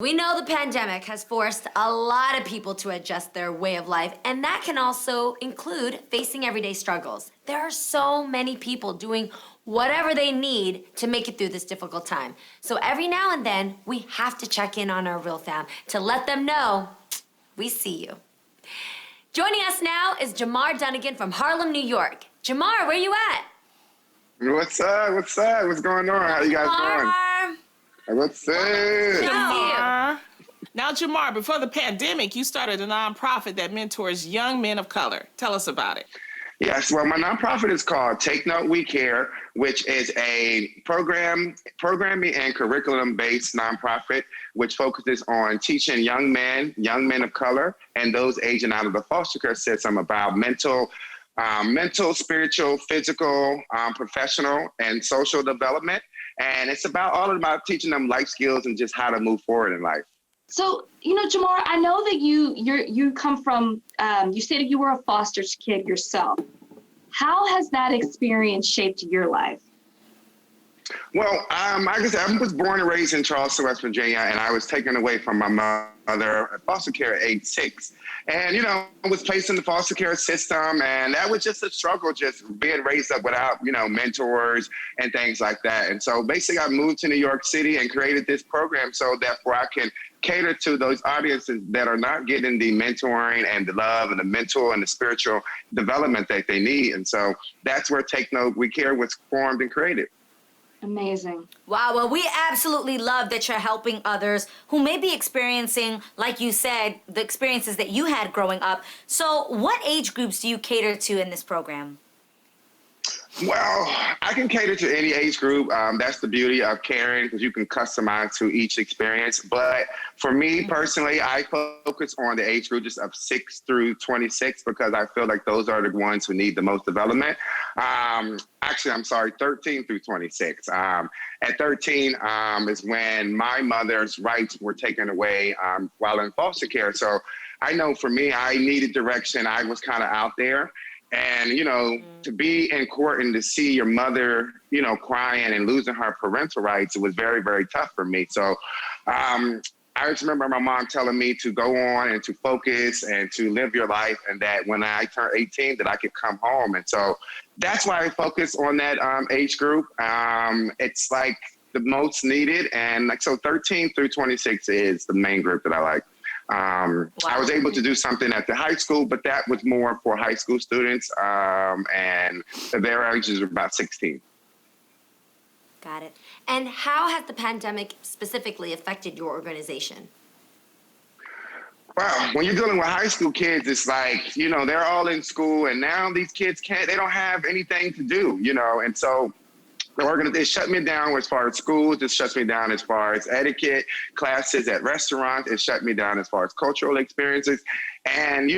We know the pandemic has forced a lot of people to adjust their way of life, and that can also include facing everyday struggles. There are so many people doing whatever they need to make it through this difficult time. So every now and then, we have to check in on our real fam to let them know we see you. Joining us now is Jamar Dunnigan from Harlem, New York. Jamar, where you at? What's up? What's up? What's going on? How you guys doing? What's up? Jamar. Now, Jamar, before the pandemic, you started a nonprofit that mentors young men of color. Tell us about it. Yes, well, my nonprofit is called Take Note, We Care, which is a programming and curriculum-based nonprofit which focuses on teaching young men of color, and those aging out of the foster care system about mental, spiritual, physical, professional, and social development. And it's all about teaching them life skills and just how to move forward in life. So, Jamar, I know that you come from, you said you were a foster kid yourself. How has that experience shaped your life? Well, like I said, I was born and raised in Charleston, West Virginia, and I was taken away from my mother at foster care at age 6. And, I was placed in the foster care system, and that was just a struggle, just being raised up without, mentors and things like that. And so basically I moved to New York City and created this program so therefore I can cater to those audiences that are not getting the mentoring and the love and the mental and the spiritual development that they need. And so that's where Take Note, We Care was formed and created. Amazing. Wow, well, we absolutely love that you're helping others who may be experiencing, like you said, the experiences that you had growing up. So what age groups do you cater to in this program? Well, I can cater to any age group. That's the beauty of caring, because you can customize to each experience. But for me personally, I focus on the age group just of 6 through 26 because I feel like those are the ones who need the most development. Actually, I'm sorry, 13 through 26. At 13 is when my mother's rights were taken away while in foster care. So I know for me, I needed direction. I was kind of out there. And, to be in court and to see your mother, crying and losing her parental rights, it was very, very tough for me. So I just remember my mom telling me to go on and to focus and to live your life, and that when I turned 18 that I could come home. And so that's why I focus on that age group. It's like the most needed. And so 13 through 26 is the main group that I like. Wow. I was able to do something at the high school, but that was more for high school students, and their age is about 16. Got it. And how has the pandemic specifically affected your organization? Well, when you're dealing with high school kids, it's like, they're all in school, and now these kids they don't have anything to do, and so it shut me down as far as schools. It shuts me down as far as etiquette, classes at restaurants. It shut me down as far as cultural experiences. And,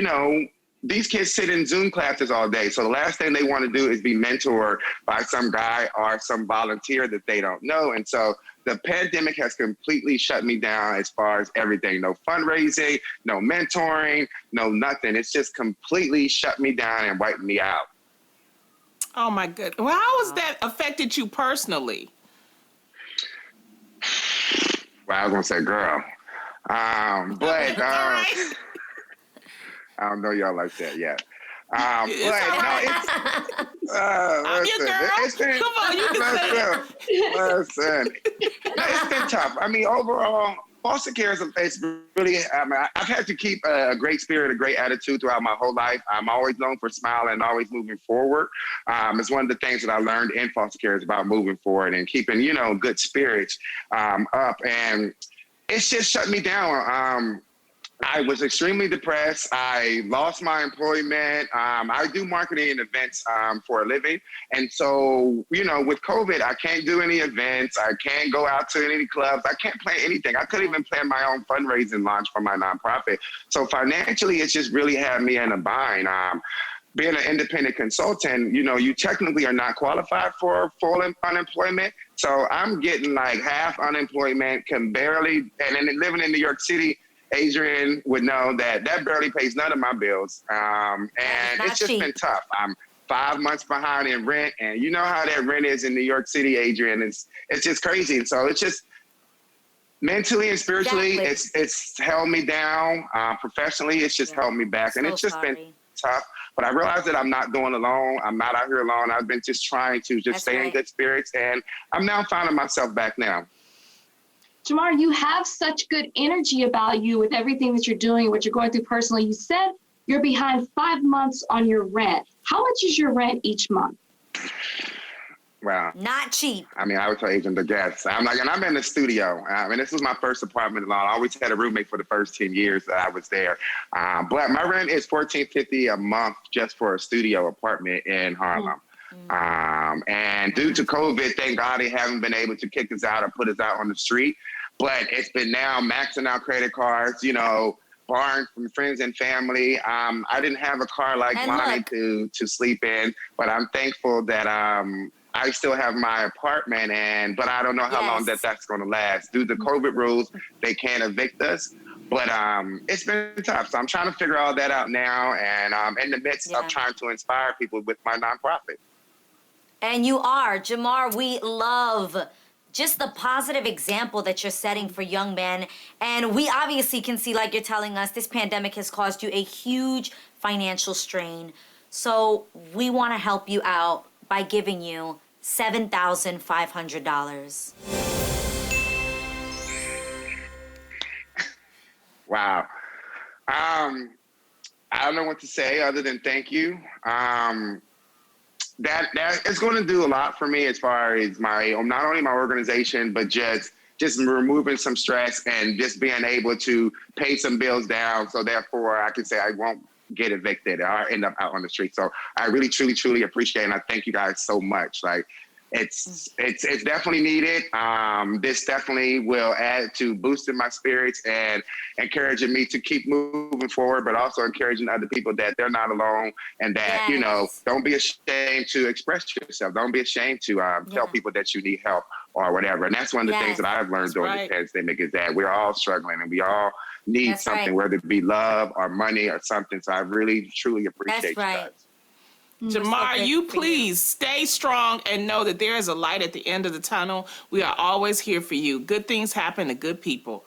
these kids sit in Zoom classes all day. So the last thing they want to do is be mentored by some guy or some volunteer that they don't know. And so the pandemic has completely shut me down as far as everything. No fundraising, no mentoring, no nothing. It's just completely shut me down and wiped me out. Oh, my goodness. Well, how has that affected you personally? Well, I was going to say girl. But right. I don't know y'all like that yet. I'm your girl. Come on, you can say it. Listen. It's been tough. I mean, overall, foster care is really, I've had to keep a great spirit, a great attitude throughout my whole life. I'm always known for smiling and always moving forward. It's one of the things that I learned in foster care is about moving forward and keeping, good spirits up. And it's just shut me down. I was extremely depressed. I lost my employment. I do marketing and events for a living. And so, with COVID, I can't do any events. I can't go out to any clubs. I can't plan anything. I couldn't even plan my own fundraising launch for my nonprofit. So financially, it's just really had me in a bind. Being an independent consultant, you technically are not qualified for full unemployment. So I'm getting like half unemployment, can barely, and then living in New York City, Adrian would know that barely pays none of my bills. And it's just been tough. I'm 5 months behind in rent, and you know how that rent is in New York City, Adrian. It's just crazy. And so it's just, Mentally and spiritually, Exactly. it's held me down. Professionally, it's just held me back, and So it's just been sorry. tough. But I realized that I'm not doing alone. I'm not out here alone. I've been just trying to just That's stay in right. good spirits, and I'm now finding myself back now. Jamar, you have such good energy about you with everything that you're doing, what you're going through personally. You said you're behind 5 months on your rent. How much is your rent each month? Wow. Not cheap. I mean, I would tell agent the guests. I'm like, and I'm in the studio. This was my first apartment alone. I always had a roommate for the first 10 years that I was there. But my rent is $14.50 a month just for a studio apartment in Harlem. And due to COVID, thank God they haven't been able to kick us out or put us out on the street. But it's been now maxing out credit cards, borrowing from friends and family. I didn't have a car like And Lonnie look. to sleep in, but I'm thankful that I still have my apartment, but I don't know how long Yes. that's going to last. Due to COVID rules, they can't evict us. But it's been tough. So I'm trying to figure all that out now, and in the midst of trying to inspire people with my nonprofit. And you are. Jamar, we love just the positive example that you're setting for young men. And we obviously can see, like you're telling us, this pandemic has caused you a huge financial strain. So we want to help you out by giving you $7,500. Wow. I don't know what to say other than thank you. That is going to do a lot for me as far as my not only my organization, but just removing some stress and just being able to pay some bills down. So therefore, I can say I won't get evicted or end up out on the street. So I really, truly, truly appreciate it. And I thank you guys so much. Like, it's definitely needed. This definitely will add to boosting my spirits and encouraging me to keep moving forward, but also encouraging other people that they're not alone and that, Yes. don't be ashamed to express yourself. Don't be ashamed to tell people that you need help or whatever. And that's one of the things that I've learned during the pandemic is that we're all struggling and we all need something, whether it be love or money or something. So I really, truly appreciate you guys. Jamar, you please stay strong and know that there is a light at the end of the tunnel. We are always here for you. Good things happen to good people.